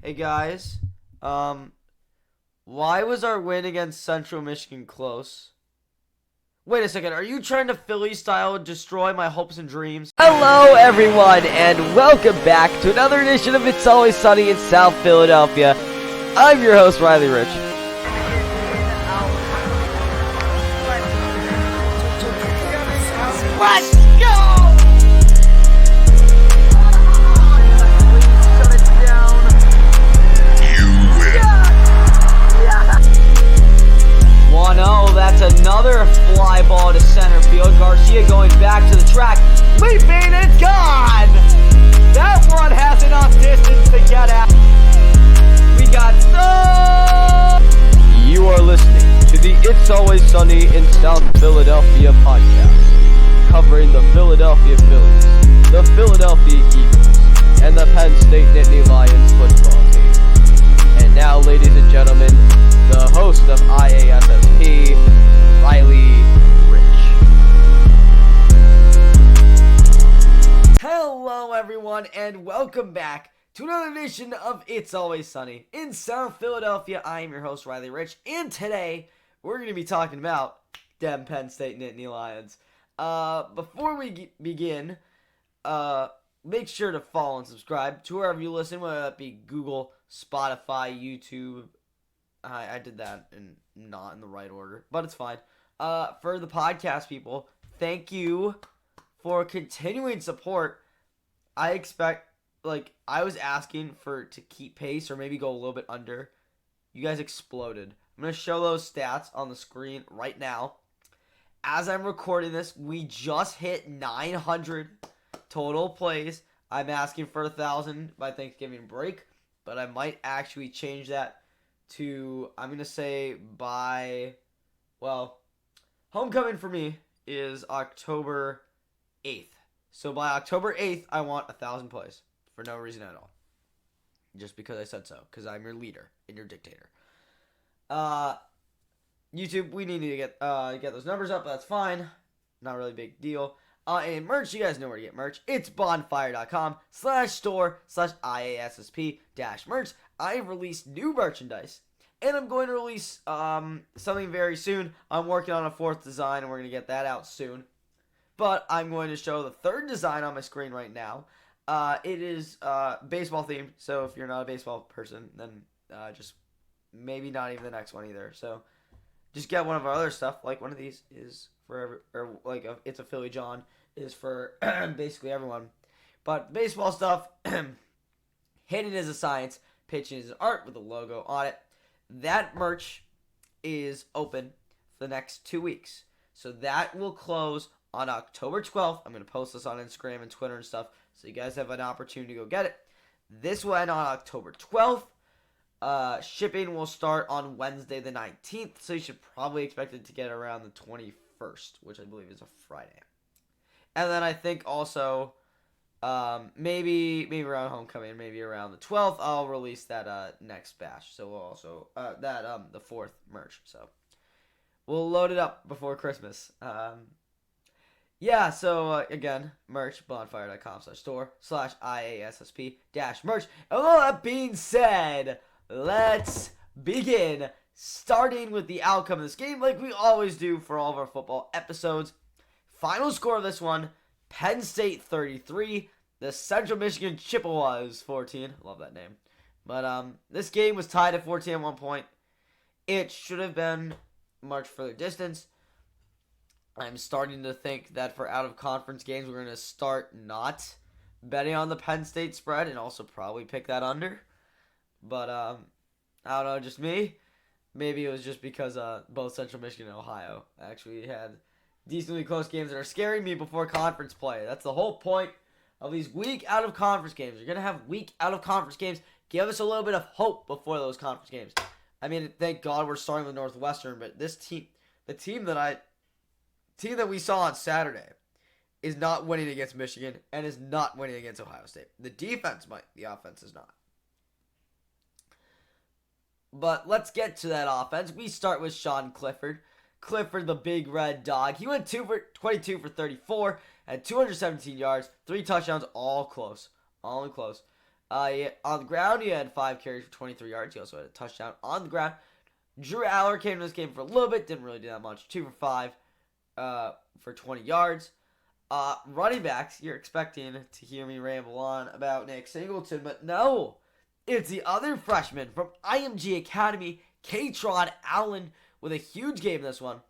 Hey guys, why was our win against Central Michigan close? Wait a second, are you trying to Philly-style destroy my hopes and dreams? Hello everyone, and welcome back to another edition of It's Always Sunny in South Philadelphia. I'm your host, Riley Rich. Let's go! That's another fly ball to center field. Garcia going back to the track, leaping and gone! That one has enough distance to get out. We got You are listening to the It's Always Sunny in South Philadelphia podcast, covering the Philadelphia Phillies, the Philadelphia Eagles, and the Penn State Nittany Lions football team. And now, ladies and gentlemen, the host of IASSP, Riley Rich. Hello everyone, and welcome back to another edition of It's Always Sunny in South Philadelphia. I am your host, Riley Rich, and today we're going to be talking about them Penn State Nittany Lions. Before we begin, make sure to follow and subscribe to wherever you listen, whether that be Google, Spotify, YouTube. I did that not in the right order, but it's fine. For the podcast people, thank you for continuing support. I expect, I was asking to keep pace or maybe go a little bit under. You guys exploded. I'm going to show those stats on the screen right now. As I'm recording this, we just hit 900 total plays. I'm asking for 1,000 by Thanksgiving break, but I might actually change that to, I'm going to say homecoming for me is October 8th. So by October 8th, I want 1,000 plays for no reason at all. Just because I said so, because I'm your leader and your dictator. YouTube, we need to get those numbers up, but that's fine. Not really a big deal. And merch, you guys know where to get merch. It's bonfire.com/store/IASSP-merch. I've released new merchandise, and I'm going to release something very soon. I'm working on a fourth design, and we're going to get that out soon. But I'm going to show the third design on my screen right now. It is baseball themed, so if you're not a baseball person, then just maybe not even the next one either. So just get one of our other stuff, like one of these is for it's a Philly John is for basically everyone. But baseball stuff, hitting is a science, pitching is an art with a logo on it. That merch is open for the next 2 weeks. So that will close on October 12th. I'm going to post this on Instagram and Twitter and stuff, so you guys have an opportunity to go get it. This will end on October 12th. Shipping will start on Wednesday the 19th, so you should probably expect it to get around the 21st, which I believe is a Friday. And then I think also maybe around homecoming, maybe around the 12th, I'll release that next batch. So we'll also the fourth merch. So we'll load it up before Christmas. So again, merch, bonfire.com/store/IASSP-merch. And with all that being said, let's begin, starting with the outcome of this game like we always do for all of our football episodes. Final score of this one, Penn State 33, the Central Michigan Chippewas 14. Love that name. But this game was tied at 14 at one point. It should have been much further distance. I'm starting to think that for out-of-conference games, we're going to start not betting on the Penn State spread and also probably pick that under. But I don't know, just me. Maybe it was just because both Central Michigan and Ohio actually had decently close games that are scaring me before conference play. That's the whole point of these weak out-of-conference games. You're going to have weak out-of-conference games. Give us a little bit of hope before those conference games. I mean, thank God we're starting with Northwestern, but this team, the team that we saw on Saturday, is not winning against Michigan and is not winning against Ohio State. The defense might, the offense is not. But let's get to that offense. We start with Sean Clifford. Clifford, the big red dog. He went 22 for 34, had 217 yards, 3 touchdowns, all close. All in close. On the ground, he had 5 carries for 23 yards. He also had a touchdown on the ground. Drew Aller came to this game for a little bit. Didn't really do that much. 2 for 5 for 20 yards. Running backs, you're expecting to hear me ramble on about Nick Singleton, but no. It's the other freshman from IMG Academy, Kaytron Allen, with a huge game in this one.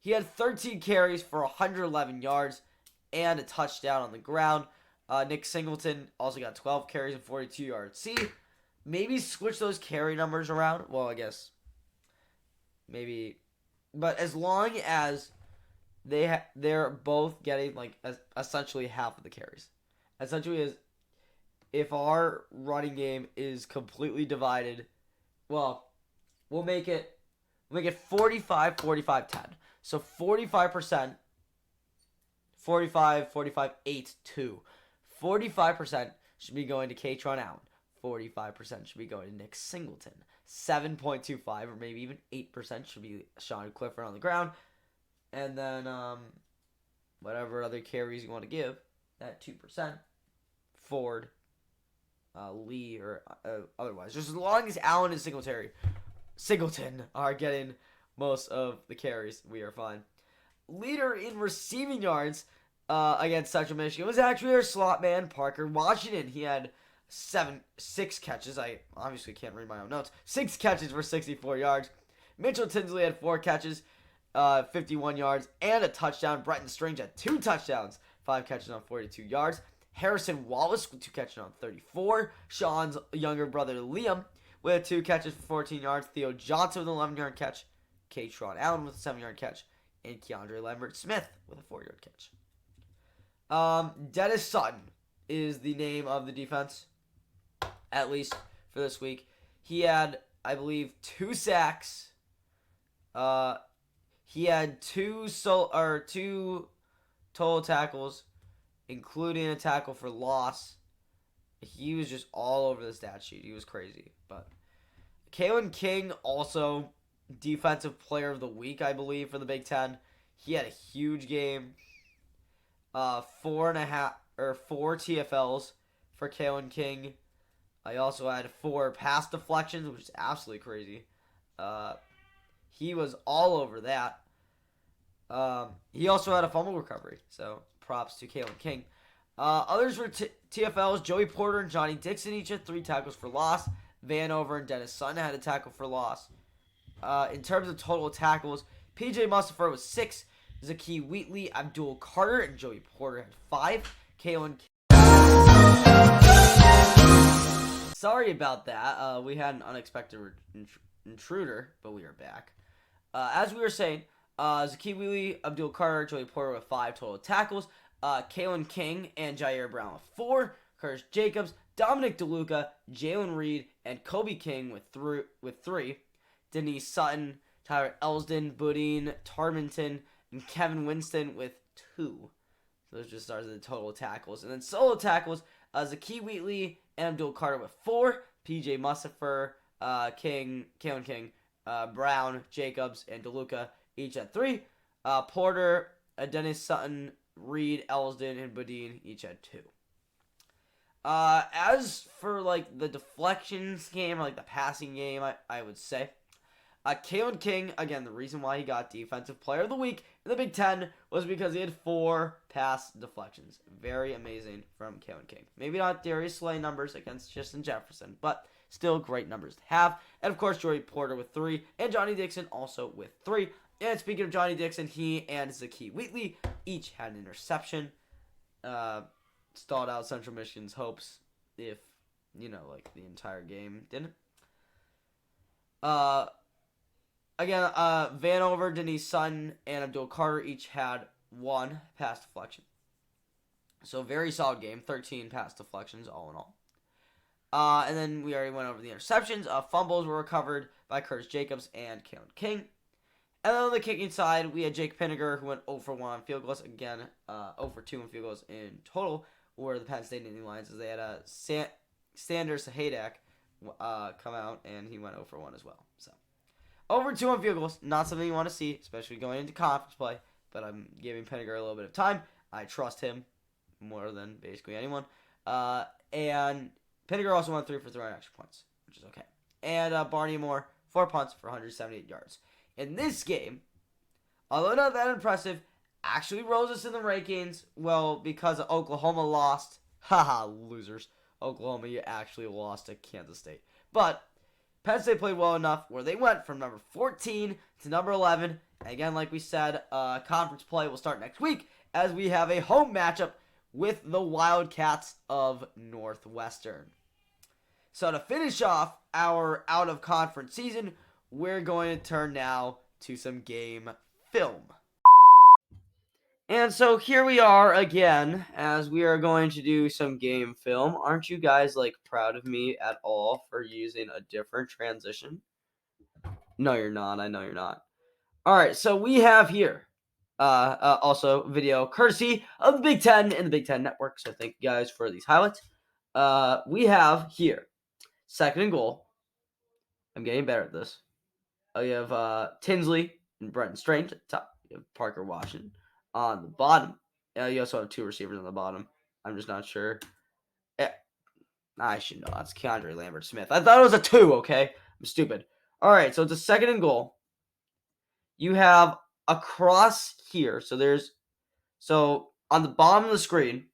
He had 13 carries for 111 yards and a touchdown on the ground. Nick Singleton also got 12 carries and 42 yards. See, maybe switch those carry numbers around. Well, I guess maybe, but as long as they're both getting like essentially half of the carries. Essentially, is if our running game is completely divided, well, we'll make it 45, 45, 10. So 45%, 45, 45, 8, 2. 45% should be going to Kaytron Allen. 45% should be going to Nick Singleton. 7.25 or maybe even 8% should be Sean Clifford on the ground. And then whatever other carries you want to give, that 2%, Ford, Lee, or otherwise. Just as long as Allen and Singleton are getting most of the carries, we are fine. Leader in receiving yards against Central Michigan was actually our slot man, Parker Washington. He had 6 catches. I obviously can't read my own notes. 6 catches for 64 yards. Mitchell Tinsley had 4 catches, 51 yards, and a touchdown. Bretton Strange had 2 touchdowns, 5 catches on 42 yards. Harrison Wallace with 2 catches on 34. Sean's younger brother Liam with 2 catches for 14 yards. Theo Johnson with an 11-yard catch. Kaytron Allen with a 7-yard catch. And Keandre Lambert-Smith with a 4-yard catch. Dennis Sutton is the name of the defense, at least for this week. He had, I believe, 2 sacks. He had 2 total tackles, including a tackle for loss. He was just all over the stat sheet. He was crazy. But Kalen King, also defensive player of the week, I believe, for the Big Ten. He had a huge game. 4 TFLs for Kalen King. I also had 4 pass deflections, which is absolutely crazy. He was all over that. He also had a fumble recovery, so props to Kalen King. Others were TFLs. Joey Porter and Johnny Dixon each had 3 tackles for loss. Vanover and Dennis Sutton had a tackle for loss. In terms of total tackles, PJ Mustipher was 6. Zakie Wheatley, Abdul Carter, and Joey Porter had 5. Kalen. Sorry about that. We had an unexpected intruder, but we are back. As we were saying, Zakie Wheatley, Abdul Carter, Joey Porter with 5 total tackles. Kalen King and Jair Brown with 4. Curtis Jacobs, Dominic DeLuca, Jalen Reed, and Kobe King with 3. Denise Sutton, Tyler Elsden, Budine, Tarmenton, and Kevin Winston with 2. So those just are the total tackles. And then solo tackles, Zakie Wheatley and Abdul Carter with 4. PJ Mustipher, Kalen King, Brown, Jacobs, and DeLuca each at 3. Porter, Dennis Sutton, Reed, Elsden, and Budine each had 2. As for like the deflections game or like the passing game, I would say Kalen King, again, the reason why he got Defensive Player of the Week in the Big Ten was because he had 4 pass deflections. Very amazing from Kalen King. Maybe not Darius Slay numbers against Justin Jefferson, but still great numbers to have. And of course, Joey Porter with 3, and Johnny Dixon also with 3. And speaking of Johnny Dixon, he and Zakie Wheatley each had an interception. Stalled out Central Michigan's hopes if, like the entire game didn't. Again, Vanover, Denise Sutton, and Abdul Carter each had 1 pass deflection. So very solid game. 13 pass deflections all in all. And then we already went over the interceptions. Fumbles were recovered by Curtis Jacobs and Kalen King. And then on the kicking side, we had Jake Pinniger, who went 0 for 1 on field goals. Again, 0 for 2 on field goals in total, were the Penn State Nittany Lions, as they had a Sanders Hadak come out, and he went 0 for 1 as well. So, over 2 on field goals, not something you want to see, especially going into conference play, but I'm giving Pinniger a little bit of time. I trust him more than basically anyone. And Pinniger also went 3 for 3 on extra points, which is okay. And Barney Moore, 4 punts for 178 yards. In this game, although not that impressive, actually rose us in the rankings. Well, because Oklahoma lost. Haha, losers. Oklahoma, you actually lost to Kansas State. But Penn State played well enough where they went from number 14 to number 11. And again, like we said, conference play will start next week as we have a home matchup with the Wildcats of Northwestern. So to finish off our out-of-conference season, we're going to turn now to some game film. And so here we are again, as we are going to do some game film. Aren't you guys, proud of me at all for using a different transition? No, you're not. I know you're not. All right, so we have here also video courtesy of the Big Ten and the Big Ten Network. So thank you guys for these highlights. We have here 2nd and goal. I'm getting better at this. You have Tinsley and Brenton Strange at the top. You have Parker Washington on the bottom. You also have 2 receivers on the bottom. I'm just not sure. I should know. That's Keandre Lambert-Smith. I thought it was a 2, okay? I'm stupid. All right, so it's a 2nd and goal. You have across here. So on the bottom of the screen,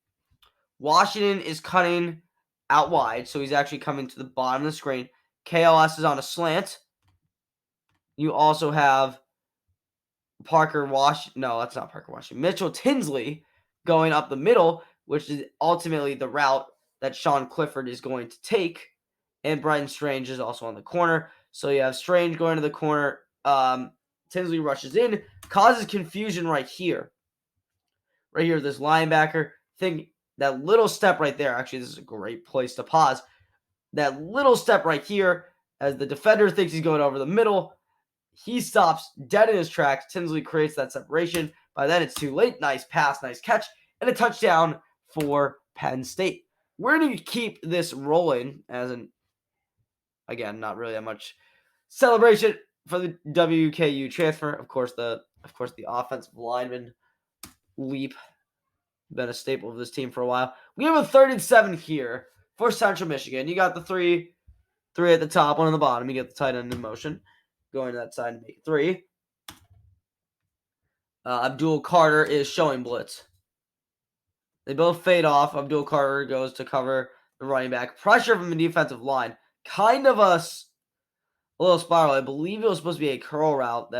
Washington is cutting out wide. So he's actually coming to the bottom of the screen. KLS is on a slant. You also have Parker Washington. No, that's not Parker Washington. Mitchell Tinsley going up the middle, which is ultimately the route that Sean Clifford is going to take. And Brenton Strange is also on the corner. So you have Strange going to the corner. Tinsley rushes in, causes confusion right here. Right here, this linebacker. Think that little step right there. Actually, this is a great place to pause. That little step right here, as the defender thinks he's going over the middle, he stops dead in his tracks. Tinsley creates that separation. By then, it's too late. Nice pass, nice catch, and a touchdown for Penn State. We're going to keep this rolling again, not really that much celebration for the WKU transfer. Of course, the offensive lineman leap, been a staple of this team for a while. We have a 3rd and 7 here for Central Michigan. You got the three at the top, 1 on the bottom. You get the tight end in motion, going to that side and make it 3. Abdul Carter is showing blitz. They both fade off. Abdul Carter goes to cover the running back. Pressure from the defensive line. Kind of a little spiral. I believe it was supposed to be a curl route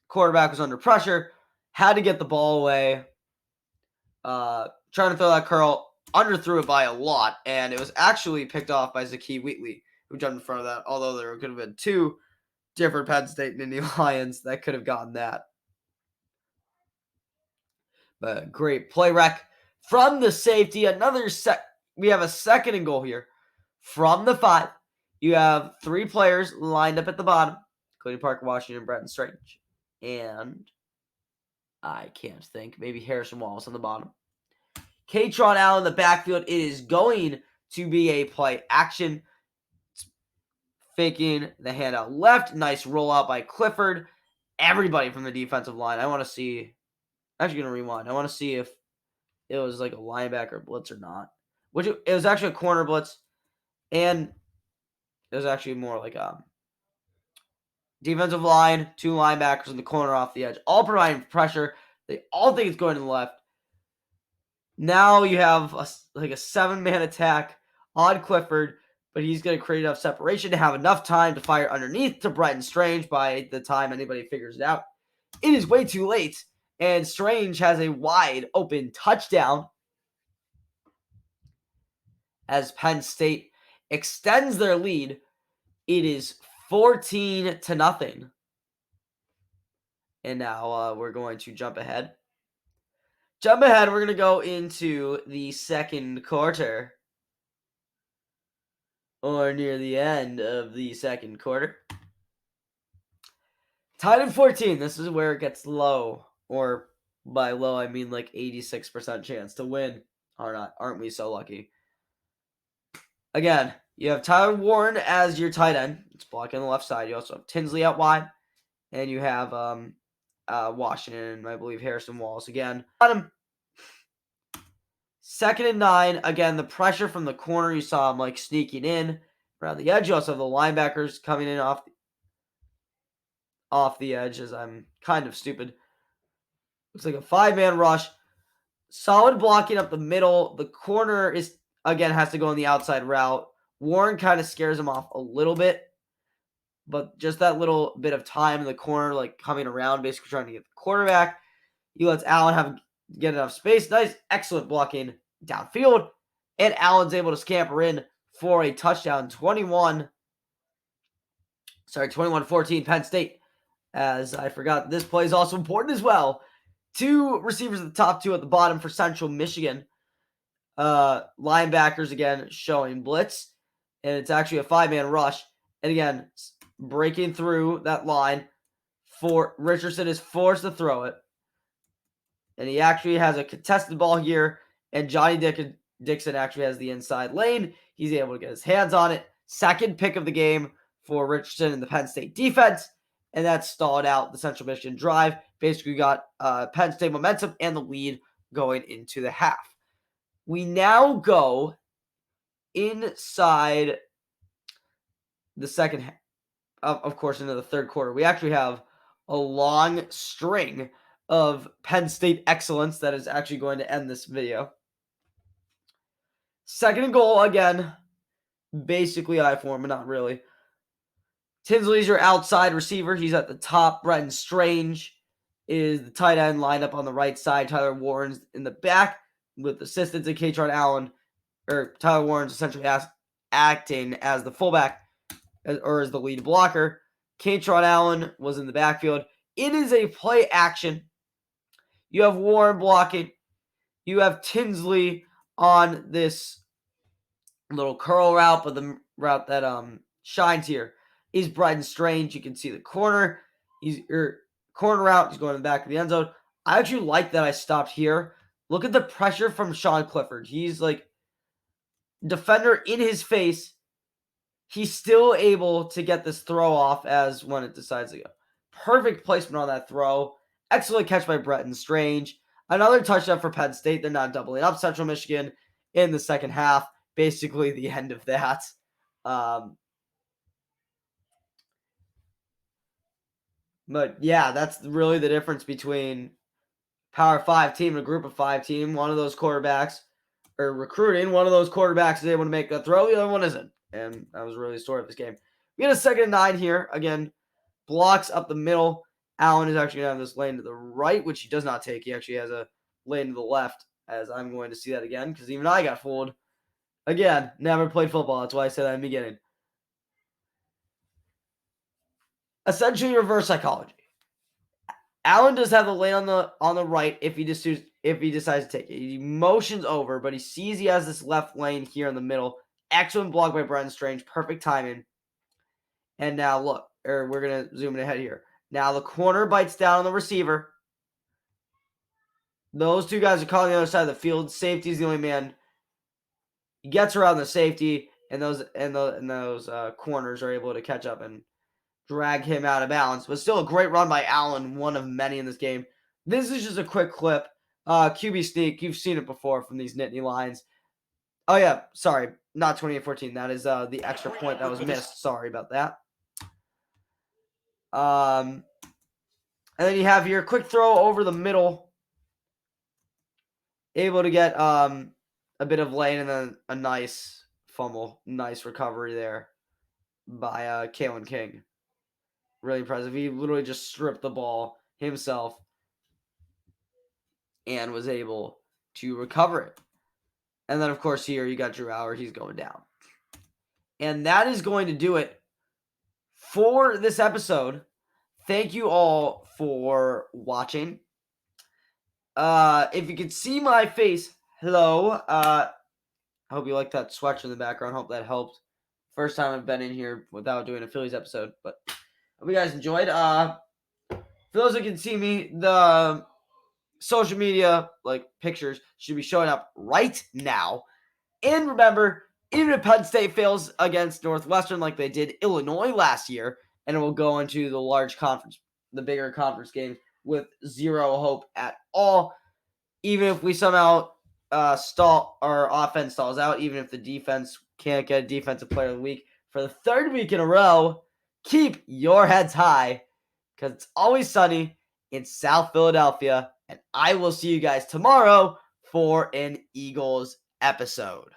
quarterback was under pressure, had to get the ball away, trying to throw that curl, underthrew it by a lot, and it was actually picked off by Zakie Wheatley, who jumped in front of that, although there could have been 2 different Penn State and Indy Lions that could have gotten that. But great play rec from the safety. We have a 2nd and goal here from the 5. You have 3 players lined up at the bottom, including Parker Washington and Brenton Strange. And I can't think. Maybe Harrison Wallace on the bottom. Kaytron out in the backfield. It is going to be a play action. Faking the handout left. Nice rollout by Clifford. Everybody from the defensive line. I want to see. I'm actually going to rewind. I want to see if it was like a linebacker blitz or not. It was actually a corner blitz. And it was actually more like a defensive line, 2 linebackers in the corner off the edge, all providing pressure. They all think it's going to the left. Now you have a 7-man attack on Clifford, but he's going to create enough separation to have enough time to fire underneath to Brenton Strange by the time anybody figures it out. It is way too late, and Strange has a wide open touchdown as Penn State extends their lead. It is 14-0. And now we're going to jump ahead. We're going to go into the 2nd quarter. Or near the end of the 2nd quarter. Tied at 14. This is where it gets low. Or by low, I mean 86% chance to win. Aren't we so lucky? Again, you have Tyler Warren as your tight end. It's blocking on the left side. You also have Tinsley out wide. And you have Washington, I believe Harrison Wallace again. Bottom. 2nd and 9. Again, the pressure from the corner. You saw him like sneaking in around the edge. You also have the linebackers coming in off the edge, as I'm kind of stupid. Looks like a 5-man rush. Solid blocking up the middle. The corner again has to go on the outside route. Warren kind of scares him off a little bit, but just that little bit of time in the corner, like coming around, basically trying to get the quarterback. He lets Allen get enough space. Nice, excellent blocking downfield, and Allen's able to scamper in for a touchdown. 21-14 Penn State. As I forgot, this play is also important as well. 2 receivers at the top, 2 at the bottom for Central Michigan. Linebackers again showing blitz, and it's actually a 5-man rush. And again, breaking through that line, for Richardson is forced to throw it, and he actually has a contested ball here. And Johnny Dixon actually has the inside lane. He's able to get his hands on it. 2nd pick of the game for Richardson and the Penn State defense, and that stalled out the Central Michigan drive. Basically got Penn State momentum and the lead going into the half. We now go inside the second half, of course, into the third quarter. We actually have a long string of Penn State excellence that is actually going to end this video. 2nd and goal again. Basically I form, but not really. Tinsley's your outside receiver. He's at the top. Brenton Strange is the tight end lined up on the right side. Tyler Warren's in the back with assistance in Kaytron Allen. Or Tyler Warren's essentially acting as the fullback or as the lead blocker. Kaytron Allen was in the backfield. It is a play action. You have Warren blocking. You have Tinsley on this little curl route, but the route that shines here is Brenton Strange. You can see the corner. Corner route. He's going to the back of the end zone. I actually like that I stopped here. Look at the pressure from Sean Clifford. He's like defender in his face. He's still able to get this throw off as when it decides to go. Perfect placement on that throw. Excellent catch by Brenton Strange. Another touchdown for Penn State. They're not doubling up Central Michigan in the second half. Basically the end of that. But yeah, that's really the difference between Power 5 team and a Group of 5 team. One of those quarterbacks, or recruiting, one of those quarterbacks is able to make a throw, the other one isn't. And that was really the story of this game. We had a 2nd and 9 here. Again, blocks up the middle. Allen is actually going to have this lane to the right, which he does not take. He actually has a lane to the left, as I'm going to see that again, because even I got fooled. Again, never played football. That's why I said that in the beginning. Essentially reverse psychology. Allen does have the lane on the right if he decides to take it. He motions over, but he sees he has this left lane here in the middle. Excellent block by Brenton Strange. Perfect timing. And now look, we're going to zoom in ahead here. Now the corner bites down on the receiver. Those 2 guys are calling the other side of the field. Safety's the only man. He gets around the safety, and those corners are able to catch up and drag him out of bounds. But still a great run by Allen, one of many in this game. This is just a quick clip. QB sneak. You've seen it before from these Nittany Lions. Oh, yeah. Sorry. Not 28-14. That is the extra point that was missed. Sorry about that. And then you have your quick throw over the middle. Able to get a bit of lane and then a nice fumble. Nice recovery there by Kalen King. Really impressive. He literally just stripped the ball himself and was able to recover it. And then, of course, here you got Drew Howard. He's going down. And that is going to do it for this episode. Thank you all for watching. If you can see my face, hello. I hope you like that sweatshirt in the background. Hope that helped. First time I've been in here without doing a Phillies episode, but hope you guys enjoyed. For those who can see me, the social media pictures should be showing up right now. And remember, even if Penn State fails against Northwestern like they did Illinois last year, and it will go into the large conference, the bigger conference games with zero hope at all. Even if we somehow offense stalls out, even if the defense can't get a defensive player of the week for the third week in a row, keep your heads high because it's always sunny in South Philadelphia, and I will see you guys tomorrow for an Eagles episode.